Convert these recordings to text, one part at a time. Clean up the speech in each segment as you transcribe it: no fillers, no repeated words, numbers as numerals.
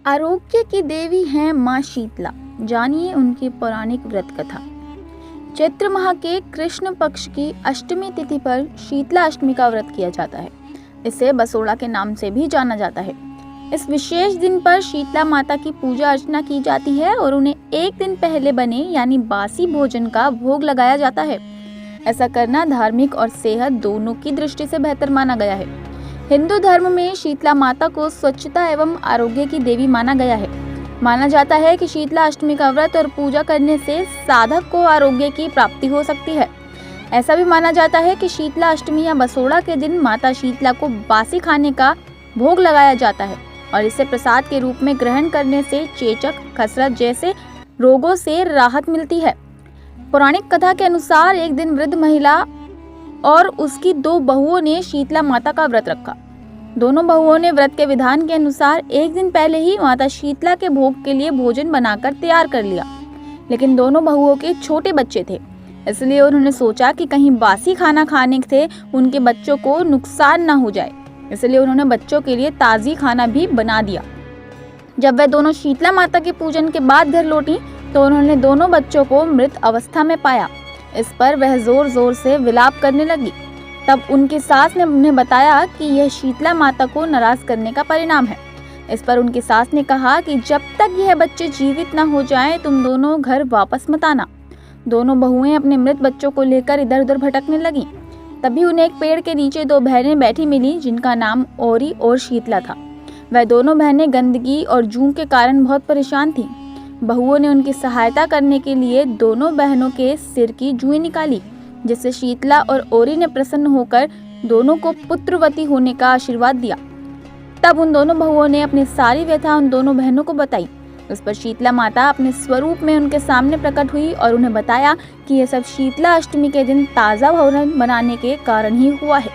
आरोग्य की देवी हैं माँ शीतला। जानिए उनकी पौराणिक व्रत कथा। चैत्र माह के कृष्ण पक्ष की अष्टमी तिथि पर शीतला अष्टमी का व्रत किया जाता है। इसे बसोड़ा के नाम से भी जाना जाता है। इस विशेष दिन पर शीतला माता की पूजा अर्चना की जाती है और उन्हें एक दिन पहले बने यानी बासी भोजन का भोग लगाया जाता है। ऐसा करना धार्मिक और सेहत दोनों की दृष्टि से बेहतर माना गया है। हिंदू धर्म में शीतला माता को स्वच्छता एवं आरोग्य की देवी माना गया है। माना जाता है कि शीतला अष्टमी का व्रत और पूजा करने से साधक को आरोग्य की प्राप्ति हो सकती है। ऐसा भी माना जाता है कि शीतला अष्टमी या बसोड़ा के दिन माता शीतला को बासी खाने का भोग लगाया जाता है और इसे प्रसाद के रूप में ग्रहण करने से चेचक, खसरत जैसे रोगों से राहत मिलती है। पौराणिक कथा के अनुसार एक दिन वृद्ध महिला और उसकी दो बहुओं ने शीतला माता का व्रत रखा। दोनों बहुओं ने व्रत के विधान के अनुसार एक दिन पहले ही माता शीतला के भोग के लिए भोजन बनाकर तैयार कर लिया, लेकिन दोनों बहुओं के छोटे बच्चे थे, इसलिए उन्होंने सोचा कि कहीं बासी खाना खाने से उनके बच्चों को नुकसान न हो जाए, इसलिए उन्होंने बच्चों के लिए ताज़ी खाना भी बना दिया। जब वह दोनों शीतला माता के पूजन के बाद घर लौटी तो उन्होंने दोनों बच्चों को मृत अवस्था में पाया। इस पर वह जोर जोर से विलाप करने लगी। तब उनकी सास ने उन्हें बताया कि यह शीतला माता को नाराज करने का परिणाम है। इस पर उनकी सास ने कहा कि जब तक यह बच्चे जीवित न हो जाएं, तुम दोनों घर वापस मत आना। दोनों बहुएं अपने मृत बच्चों को लेकर इधर उधर भटकने लगी। तभी उन्हें एक पेड़ के नीचे दो बहनें बैठी मिली, जिनका नाम औरी और शीतला था। वह दोनों बहनें गंदगी और जूं के कारण बहुत परेशान थीं। बहुओं ने उनकी सहायता करने के लिए दोनों बहनों के सिर की जुएं निकाली, जिससे शीतला और औरी ने प्रसन्न होकर दोनों को पुत्रवती होने का आशीर्वाद दिया। तब उन दोनों बहुओं ने अपनी सारी व्यथा उन दोनों बहनों को बताई। उस पर शीतला माता अपने स्वरूप में उनके सामने प्रकट हुई और उन्हें बताया कि यह सब शीतला अष्टमी के दिन ताज़ा भोजन बनाने के कारण ही हुआ है।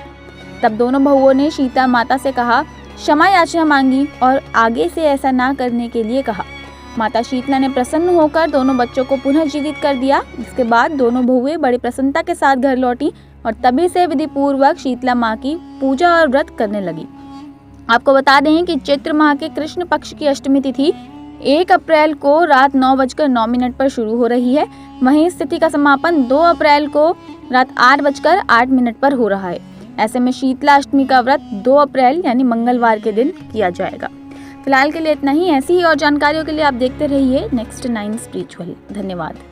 तब दोनों बहुओं ने शीतला माता से कहा, क्षमा याचना मांगी और आगे से ऐसा ना करने के लिए कहा। माता शीतला ने प्रसन्न होकर दोनों बच्चों को पुनः जीवित कर दिया। इसके बाद दोनों बहुएं बड़ी प्रसन्नता के साथ घर लौटी और तभी से विधि पूर्वक शीतला माँ की पूजा और व्रत करने लगी। आपको बता दें कि चैत्र माह के कृष्ण पक्ष की अष्टमी तिथि 1 अप्रैल को रात 9:09 पर शुरू हो रही है। वहीं इस तिथि का समापन 2 अप्रैल को रात 8:08 पर हो रहा है। ऐसे में शीतला अष्टमी का व्रत 2 अप्रैल यानी मंगलवार के दिन किया जाएगा। फिलहाल के लिए इतना ही। ऐसी ही और जानकारियों के लिए आप देखते रहिए नेक्स्ट 9 स्पिरिचुअल। धन्यवाद।